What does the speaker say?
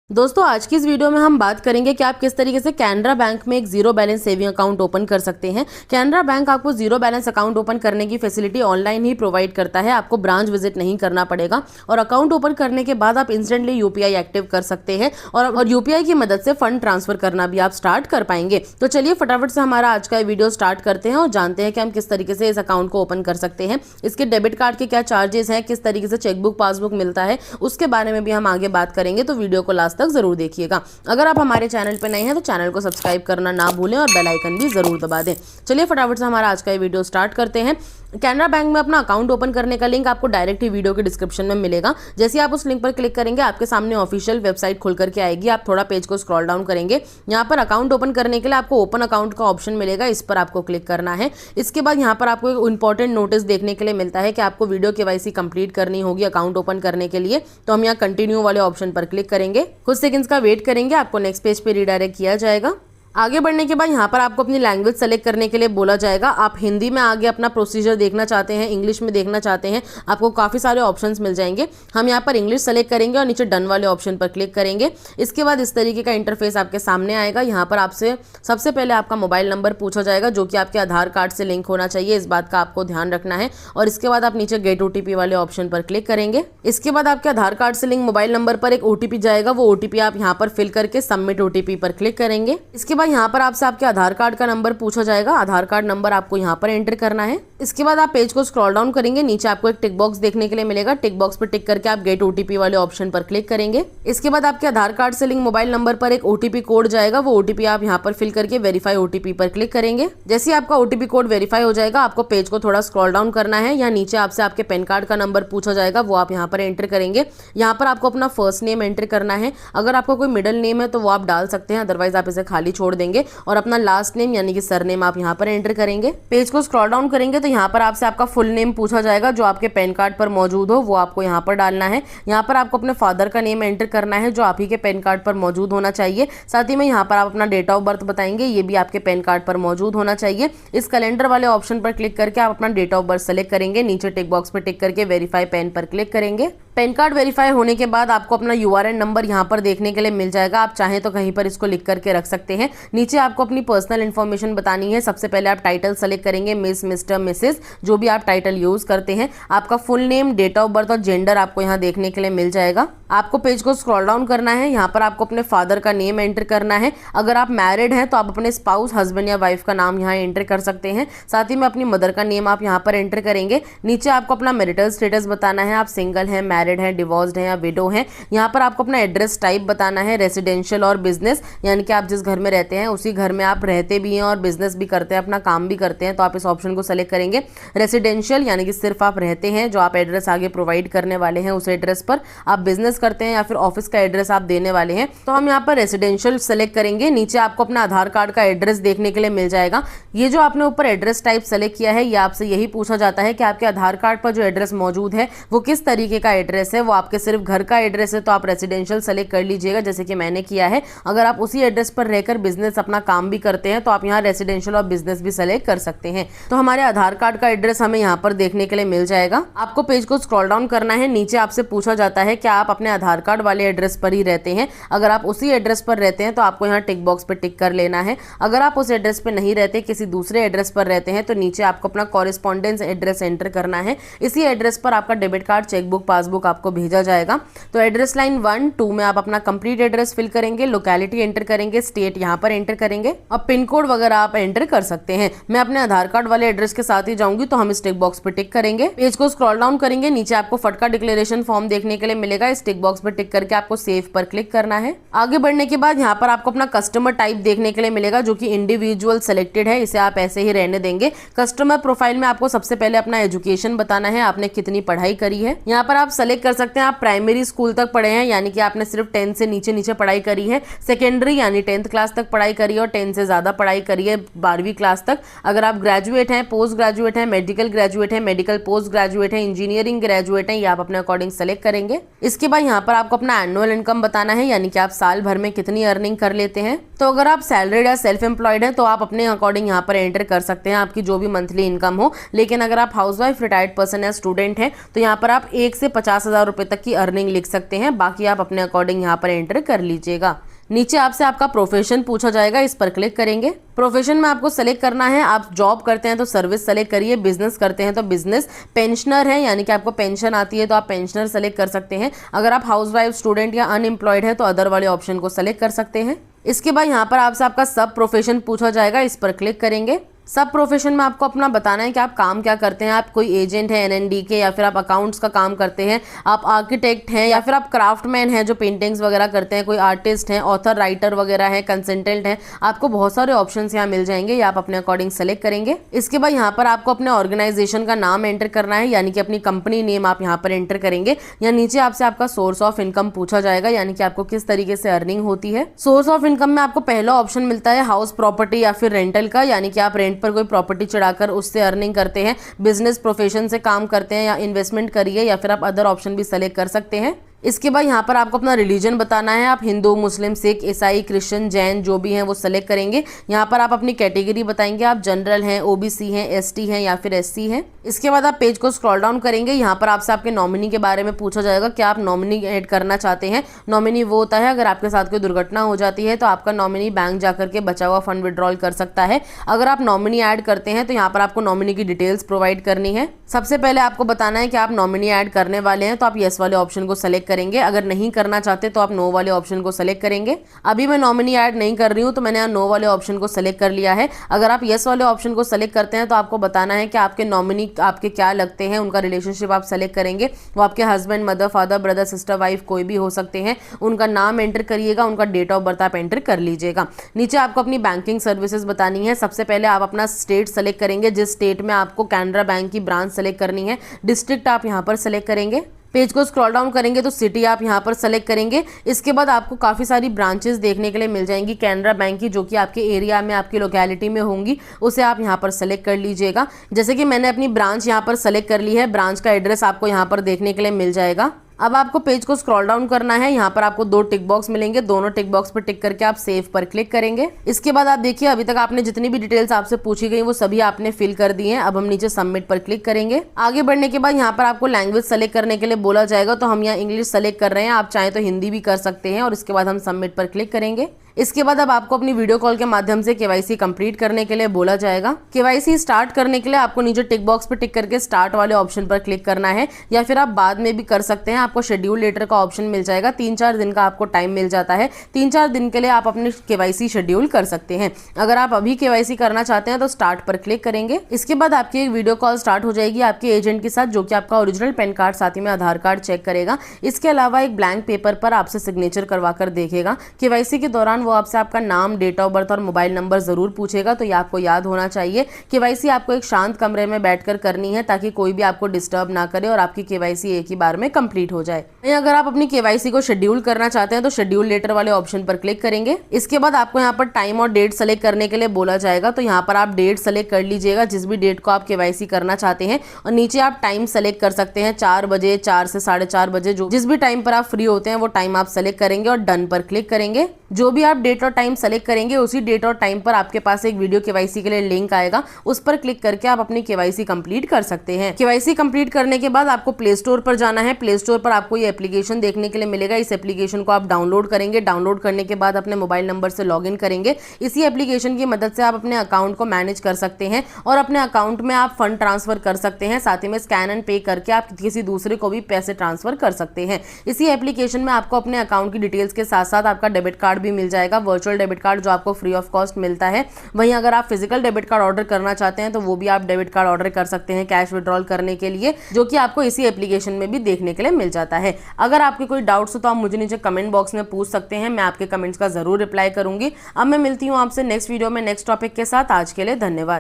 दोस्तों आज की इस वीडियो में हम बात करेंगे कि आप किस तरीके से कैनरा बैंक में एक zero balance saving account open कर सकते हैं। कैनरा बैंक आपको जीरो बैलेंस अकाउंट ओपन करने की फैसिलिटी ऑनलाइन ही प्रोवाइड करता है, आपको ब्रांच विजिट नहीं करना पड़ेगा और अकाउंट ओपन करने के बाद आप इंस्टेंटली यूपीआई एक्टिव कर सकते हैं और यूपीआई की मदद से फंड ट्रांसफर करना भी आप स्टार्ट कर पाएंगे। तो चलिए फटाफट से हमारा आज का वीडियो स्टार्ट करते हैं और जानते हैं कि हम किस तरीके से इस अकाउंट को ओपन कर सकते हैं, इसके डेबिट कार्ड के क्या चार्जेस हैं, किस तरीके से चेकबुक पासबुक मिलता है, उसके बारे में भी हम आगे बात करेंगे। तो वीडियो को लास्ट तक जरूर देखिएगा। अगर आप हमारे चैनल पर नए हैं तो चैनल को सब्सक्राइब करना ना भूलें और बेल आइकन भी जरूर दबा दें। चलिए फटाफट से हमारा आज का वीडियो स्टार्ट करते हैं। कैनरा बैंक में अपना अकाउंट ओपन करने का लिंक आपको डायरेक्ट ही वीडियो के डिस्क्रिप्शन में मिलेगा। जैसे आप उस लिंक पर क्लिक करेंगे आपके सामने ऑफिशियल वेबसाइट खुल करके आएगी। आप थोड़ा पेज को स्क्रॉल डाउन करेंगे, यहाँ पर अकाउंट ओपन करने के लिए आपको ओपन अकाउंट का ऑप्शन मिलेगा, इस पर आपको क्लिक करना है। इसके बाद यहाँ पर आपको एक इंपॉर्टेंट नोटिस देखने के लिए मिलता है कि आपको वीडियो केवाईसी कंप्लीट करनी होगी अकाउंट ओपन करने के लिए। तो हम यहाँ कंटिन्यू वाले ऑप्शन पर क्लिक करेंगे, कुछ सेकंड्स का वेट करेंगे, आपको नेक्स्ट पेज पे रिडायरेक्ट किया जाएगा। आगे बढ़ने के बाद यहाँ पर आपको अपनी लैंग्वेज सेलेक्ट करने के लिए बोला जाएगा। आप हिंदी में आगे अपना प्रोसीजर देखना चाहते हैं, इंग्लिश में देखना चाहते हैं, आपको काफ़ी सारे ऑप्शंस मिल जाएंगे। हम यहाँ पर इंग्लिश सेलेक्ट करेंगे और नीचे डन वाले ऑप्शन पर क्लिक करेंगे। इसके बाद इस तरीके का इंटरफेस आपके सामने आएगा। यहाँ पर आपसे सबसे पहले आपका मोबाइल नंबर पूछा जाएगा जो कि आपके आधार कार्ड से लिंक होना चाहिए, इस बात का आपको ध्यान रखना है। और इसके बाद आप नीचे गेट ओटीपी वाले ऑप्शन पर क्लिक करेंगे। इसके बाद आपके आधार कार्ड से लिंक मोबाइल नंबर पर एक ओटीपी जाएगा, वो ओटीपी आप यहाँ पर फिल करके सबमिट ओटीपी पर क्लिक करेंगे। इसके बाद यहाँ पर आपसे आपके आधार कार्ड का नंबर पूछा जाएगा, आधार कार्ड नंबर आपको यहाँ पर एंटर करना है। इसके बाद आप पेज को स्क्रॉल डाउन करेंगे, नीचे आपको एक टिक बॉक्स देखने के लिए मिलेगा। टिक बॉक्स पर टिक करके आप गेट ओटीपी वाले ऑप्शन पर क्लिक करेंगे। इसके बाद आपके आधार कार्ड से लिंक मोबाइल नंबर पर एक ओटीपी कोड जाएगा, वो ओटीपी आप यहाँ पर फिल करके वेरीफाई ओटीपी पर क्लिक करेंगे। जैसे ही आपका ओटीपी कोड वेरीफाई हो जाएगा आपको पेज को थोड़ा स्क्रॉल डाउन करना है। यहाँ नीचे आपसे आपके पैन कार्ड का नंबर पूछा जाएगा, वो आप यहाँ पर एंटर करेंगे। यहाँ पर आपको अपना फर्स्ट नेम एंटर करना है, अगर आपका कोई मिडिल नेम है तो वो आप डाल सकते हैं, अदरवाइज आप इसे खाली छोड़ देंगे। और अपना लास्ट नेम यानी कि सरनेम आप यहाँ पर एंटर करेंगे। पेज को स्क्रॉल डाउन करेंगे तो यहाँ पर आपसे आपका फुल नेम पूछा जाएगा, जो आपके पैन कार्ड पर मौजूद हो वो आपको यहाँ पर डालना है। यहाँ पर आपको अपने फादर का नेम एंटर करना है जो आप ही के पैन कार्ड पर मौजूद होना चाहिए। साथ ही में यहाँ पर आप अपना डेट ऑफ बर्थ बताएंगे, ये भी आपके पैन कार्ड पर मौजूद होना चाहिए। इस कैलेंडर वाले ऑप्शन पर क्लिक करके आप अपना डेट ऑफ बर्थ सेलेक्ट करेंगे, नीचे टिक बॉक्स पर टिक करके वेरीफाई पैन पर क्लिक करेंगे। पैन कार्ड वेरीफाई होने के बाद आपको अपना यूआरएन नंबर यहाँ पर देखने के लिए मिल जाएगा, आप चाहें तो कहीं पर इसको लिख करके रख सकते हैं। नीचे आपको अपनी पर्सनल इन्फॉर्मेशन बतानी है। सबसे पहले आप टाइटल सेलेक्ट करेंगे, मिस, मिस्टर, मिसेस, जो भी आप टाइटल यूज करते हैं। आपका full name, date of birth और जेंडर आपको यहाँ देखने के लिए मिल जाएगा। आपको पेज को स्क्रॉल डाउन करना है, यहाँ पर आपको अपने फादर का नेम एंटर करना है। अगर आप मैरिड हैं तो आप अपने स्पाउस, हस्बैंड या वाइफ का नाम यहाँ एंटर कर सकते हैं। साथ ही में अपनी मदर का नेम आप यहाँ पर एंटर करेंगे। नीचे आपको अपना मैरिटल स्टेटस बताना है, आप सिंगल हैं, मैरिड हैं, डिवोर्स्ड हैं या विडो हैं। यहाँ पर आपको अपना एड्रेस टाइप बताना है, रेसिडेंशियल और बिजनेस, यानी कि आप जिस घर में रहते हैं उसी घर में आप रहते भी हैं और बिजनेस भी करते हैं, अपना काम भी करते हैं, तो आप इस ऑप्शन को सेलेक्ट करेंगे। रेसिडेंशियल यानी कि सिर्फ आप रहते हैं, जो आप एड्रेस आगे प्रोवाइड करने वाले हैं उस एड्रेस पर। आप बिजनेस करते हैं या फिर ऑफिस का एड्रेस आप देने वाले हैं तो हम यहाँ पर रेसिडेंशियल सेलेक्ट करेंगे। नीचे आपको अपना आधार कार्ड का एड्रेस देखने के लिए मिल जाएगा। ये जो आपने ऊपर एड्रेस टाइप सेलेक्ट किया है, ये आपसे यही पूछा जाता है कि आपके आधार कार्ड पर जो एड्रेस मौजूद है वो किस तरीके का एड्रेस है। वो आपके सिर्फ घर का एड्रेस है तो आप रेसिडेंशियल सेलेक्ट कर लीजिएगा, जैसे कि मैंने किया है। अगर आप उसी एड्रेस पर रहकर बिजनेस अपना काम भी करते हैं तो आप यहाँ रेसिडेंशियल और बिजनेस भी सेलेक्ट कर सकते हैं। तो हमारे आधार कार्ड का एड्रेस हमें यहाँ पर देखने के लिए मिल जाएगा। आपको पेज को स्क्रॉल डाउन करना है, नीचे आपसे पूछा जाता है कि आप अपने आधार कार्ड वाले एड्रेस पर ही रहते हैं। अगर आप उसी एड्रेस पर रहते हैं तो आपको यहाँ टिक बॉक्स पे टिक कर लेना है। अगर आप उस एड्रेस पे नहीं रहते, किसी दूसरे एड्रेस पर रहते हैं, तो नीचे आपको अपना कॉरेस्पॉन्डेंस एड्रेस एंटर करना है। इसी एड्रेस पर आपका डेबिट कार्ड, चेकबुक, पासबुक आपको भेजा जाएगा। तो एड्रेस लाइन 1, 2 में आप अपना कंप्लीट एड्रेस फिल करेंगे, लोकेलिटी एंटर करेंगे, स्टेट यहाँ पर एंटर करेंगे और पिन कोड वगैरह आप एंटर कर सकते हैं। मैं अपने आधार कार्ड वाले एड्रेस के साथ ही जाऊंगी तो हम इस टिक बॉक्स पर टिक करेंगे। पेज को स्क्रॉल डाउन करेंगे, नीचे आपको फटका डिक्लेरेशन फॉर्म देखने के लिए मिलेगा, इस टिक बॉक्स पर टिक करके आपको सेव पर क्लिक करना है। आगे बढ़ने के बाद यहाँ पर आपको अपना कस्टमर टाइप देखने के लिए मिलेगा जो कि इंडिविजुअल सेलेक्टेड है, इसे आप ऐसे ही रहने देंगे। कस्टमर प्रोफाइल में आपको सबसे पहले अपना एजुकेशन बताना है, आपने कितनी पढ़ाई करी है। यहाँ पर आप सेलेक्ट कर सकते हैं आप प्राइमरी स्कूल तक पढ़े हैं, यानी कि आपने सिर्फ 10 से नीचे पढ़ाई करी है। सेकेंडरी यानी 10th क्लास तक पढ़ाई करी है और 10 से ज्यादा पढ़ाई करी है 12वीं क्लास तक। अगर आप ग्रेजुएट हैं, पोस्ट ग्रेजुएट हैं, मेडिकल ग्रेजुएट हैं, मेडिकल पोस्ट ग्रेजुएट हैं, इंजीनियरिंग ग्रेजुएट हैं, ये आप अपने अकॉर्डिंग सेलेक्ट करेंगे। इसके बाद यहाँ पर आपको अपना एनुअल इनकम बताना है, यानी कि आप साल भर में कितनी अर्निंग कर लेते हैं। तो अगर आप सैलरीड या सेल्फ एम्प्लॉयड हैं तो आप अपने अकॉर्डिंग यहाँ पर एंटर कर सकते हैं आपकी जो भी मंथली इनकम हो। लेकिन अगर आप हाउसवाइफ, रिटायर्ड पर्सन या स्टूडेंट हैं तो यहाँ पर आप 1 से 50 50,000 रुपये तक की अर्निंग लिख सकते हैं। बाकी आप अपने अकॉर्डिंग यहाँ पर एंटर कर लीजिएगा। नीचे आपसे आपका प्रोफेशन पूछा जाएगा, इस पर क्लिक करेंगे। प्रोफेशन में आपको सेलेक्ट करना है, आप जॉब करते हैं तो सर्विस सेलेक्ट करिए, बिजनेस करते हैं तो बिजनेस, पेंशनर है यानी कि आपको पेंशन आती है तो आप पेंशनर सेलेक्ट कर सकते हैं। अगर आप हाउसवाइफ, स्टूडेंट या अनएम्प्लॉयड है तो अदर वाले ऑप्शन को सेलेक्ट कर सकते हैं। इसके बाद यहाँ पर आपसे आपका सब प्रोफेशन पूछा जाएगा, इस पर क्लिक करेंगे। सब प्रोफेशन में आपको अपना बताना है कि आप काम क्या करते हैं। आप कोई एजेंट है एनएनडी के, या फिर आप अकाउंट्स का काम करते हैं, आप आर्किटेक्ट हैं, या फिर आप क्राफ्टमैन हैं जो पेंटिंग्स वगैरह करते हैं, कोई आर्टिस्ट हैं, ऑथर, राइटर वगैरह है, कंसल्टेंट हैं। आपको बहुत सारे ऑप्शंस यहाँ मिल जाएंगे, ये आप अपने अकॉर्डिंग सेलेक्ट करेंगे। इसके बाद यहाँ पर आपको अपने ऑर्गेनाइजेशन का नाम एंटर करना है, यानी कि अपनी कंपनी नेम आप यहाँ पर एंटर करेंगे। या नीचे आपसे आपका सोर्स ऑफ इनकम पूछा जाएगा, यानी कि आपको किस तरीके से अर्निंग होती है। सोर्स ऑफ इनकम में आपको पहला ऑप्शन मिलता है हाउस प्रॉपर्टी या फिर रेंटल का, यानी कि आप रेंट पर कोई प्रॉपर्टी चढ़ाकर उससे अर्निंग करते हैं, बिजनेस प्रोफेशन से काम करते हैं, या इन्वेस्टमेंट करिए, या फिर आप अदर ऑप्शन भी सेलेक्ट कर सकते हैं। इसके बाद यहाँ पर आपको अपना रिलीजन बताना है, आप हिंदू, मुस्लिम, सिख, ईसाई, क्रिश्चियन, जैन जो भी हैं वो सेलेक्ट करेंगे। यहाँ पर आप अपनी कैटेगरी बताएंगे, आप जनरल हैं, ओबीसी हैं, एसटी हैं या फिर एससी हैं। इसके बाद आप पेज को स्क्रॉल डाउन करेंगे, यहाँ पर आपसे आपके नॉमिनी के बारे में पूछा जाएगा कि आप नॉमिनी ऐड करना चाहते हैं। नॉमिनी वो होता है अगर आपके साथ कोई दुर्घटना हो जाती है तो आपका नॉमिनी बैंक जाकर के बचा हुआ फंड विड्रॉल कर सकता है। अगर आप नॉमिनी ऐड करते हैं तो यहाँ पर आपको नॉमिनी की डिटेल्स प्रोवाइड करनी है। सबसे पहले आपको बताना है कि आप नॉमिनी ऐड करने वाले हैं तो आप येस वाले ऑप्शन को सेलेक्ट करेंगे। अगर नहीं करना चाहते तो आप नो वाले ऑप्शन को सेलेक्ट करेंगे। अभी मैं नॉमिनी ऐड नहीं कर रही हूँ तो मैंने यहाँ नो वाले ऑप्शन को सेलेक्ट कर लिया है। अगर आप येस वाले ऑप्शन को सेलेक्ट करते हैं तो आपको बताना है कि आपके नॉमिनी आपके क्या लगते हैं, उनका रिलेशनशिप आप सेलेक्ट करेंगे। वो आपके husband, mother, father, brother, sister, wife कोई भी हो सकते हैं। उनका नाम एंटर करिएगा, उनका डेट ऑफ बर्थ आप एंटर कर लीजिएगा। नीचे आपको अपनी बैंकिंग सर्विसेज बतानी है। सबसे पहले आप अपना स्टेट सेलेक्ट करेंगे, जिस स्टेट में आपको कैनरा बैंक की ब्रांच सेलेक्ट करनी है। डिस्ट्रिक्ट आप यहाँ पर सेलेक्ट करेंगे। पेज को स्क्रॉल डाउन करेंगे तो सिटी आप यहाँ पर सेलेक्ट करेंगे। इसके बाद आपको काफ़ी सारी ब्रांचेस देखने के लिए मिल जाएंगी कैनरा बैंक की, जो कि आपके एरिया में, आपकी लोकेलिटी में होंगी, उसे आप यहाँ पर सेलेक्ट कर लीजिएगा। जैसे कि मैंने अपनी ब्रांच यहाँ पर सेलेक्ट कर ली है, ब्रांच का एड्रेस आपको यहाँ पर देखने के लिए मिल जाएगा। अब आपको पेज को स्क्रॉल डाउन करना है, यहाँ पर आपको 2 टिक बॉक्स मिलेंगे, दोनों टिक बॉक्स पर टिक करके आप सेव पर क्लिक करेंगे। इसके बाद आप देखिए अभी तक आपने जितनी भी डिटेल्स आपसे पूछी गई वो सभी आपने फिल कर दी हैं। अब हम नीचे सबमिट पर क्लिक करेंगे। आगे बढ़ने के बाद यहाँ पर आपको लैंग्वेज सेलेक्ट करने के लिए बोला जाएगा, तो हम यहाँ इंग्लिश सेलेक्ट कर रहे हैं, आप चाहें तो हिंदी भी कर सकते हैं। और इसके बाद हम सबमिट पर क्लिक करेंगे। इसके बाद अब आपको अपनी वीडियो कॉल के माध्यम से केवाईसी कंप्लीट करने के लिए बोला जाएगा। केवाईसी स्टार्ट करने के लिए आपको नीचे टिक बॉक्स पर टिक करके स्टार्ट वाले ऑप्शन पर क्लिक करना है, या फिर आप बाद में भी कर सकते हैं। आपको शेड्यूल लेटर का ऑप्शन मिल जाएगा, 3-4 दिन का आपको टाइम मिल जाता है। 3-4 दिन के लिए आप अपनी केवाईसी शेड्यूल कर सकते हैं। अगर आप अभी केवाईसी करना चाहते हैं तो स्टार्ट पर क्लिक करेंगे। इसके बाद आपकी एक वीडियो कॉल स्टार्ट हो जाएगी आपके एजेंट के साथ, जो कि आपका ओरिजिनल पैन कार्ड साथ ही में आधार कार्ड चेक करेगा। इसके अलावा एक ब्लैंक पेपर पर आपसे सिग्नेचर करवा कर देखेगा। केवाईसी के दौरान वो आपसे आपका नाम, डेट ऑफ बर्थ और मोबाइल नंबर जरूर पूछेगा, तो ये आपको याद होना चाहिए। केवाईसी आपको एक शांत कमरे में बैठकर करनी है ताकि कोई भी आपको डिस्टर्ब ना करे और आपकी केवाईसी एक ही बार में कंप्लीट हो जाए। अगर आप अपनी केवाईसी को शेड्यूल करना चाहते हैं तो शेड्यूल लेटर वाले ऑप्शन पर क्लिक करेंगे। इसके बाद आपको यहाँ पर टाइम और डेट सेलेक्ट करने के लिए बोला जाएगा, तो यहाँ पर आप डेट सेलेक्ट कर लीजिएगा, जिस भी डेट को आप केवाईसी करना चाहते हैं। और नीचे आप टाइम सेलेक्ट कर सकते हैं, 4 बजे, 4 से 4:30 बजे, जो जिस भी टाइम पर आप फ्री होते हैं वो टाइम आप सेलेक्ट करेंगे और डन पर क्लिक करेंगे। जो भी आप डेट और टाइम सेलेक्ट करेंगे उसी डेट और टाइम पर आपके पास एक वीडियो केवाईसी के लिए लिंक आएगा, उस पर क्लिक करके आप अपनी केवाईसी कंप्लीट कर सकते हैं। केवाईसी कंप्लीट करने के बाद आपको प्ले स्टोर पर जाना है। प्ले स्टोर पर आपको ये एप्लीकेशन देखने के लिए मिलेगा। इस एप्लीकेशन को आप डाउनलोड करेंगे। डाउनलोड करने के बाद अपने मोबाइल नंबर से लॉगिन करेंगे। इसी एप्लीकेशन की मदद से आप अपने अकाउंट को मैनेज कर सकते हैं और अपने अकाउंट में आप फंड ट्रांसफर कर सकते हैं। साथ ही में स्कैन एंड पे करके आप किसी दूसरे को भी पैसे ट्रांसफर कर सकते हैं। इसी एप्लीकेशन में आपको अपने अकाउंट की डिटेल्स के साथ साथ आपका डेबिट कार्ड भी मिल जाएगा, वर्चुअल डेबिट कार्ड, जो आपको फ्री ऑफ कॉस्ट मिलता है। वहीं अगर आप फिजिकल डेबिट कार्ड ऑर्डर करना चाहते हैं तो वो भी आप डेबिट कार्ड ऑर्डर कर सकते हैं कैश विड्रॉल करने के लिए, जो कि आपको इसी एप्लीकेशन में भी देखने के लिए मिल जाता है। अगर आपके कोई डाउट्स हो तो आप मुझे नीचे कमेंट बॉक्स में पूछ सकते हैं, मैं आपके कमेंट्स का जरूर रिप्लाई करूंगी। अब मैं मिलती हूँ आपसे नेक्स्ट वीडियो में नेक्स्ट टॉपिक के साथ। आज के लिए धन्यवाद।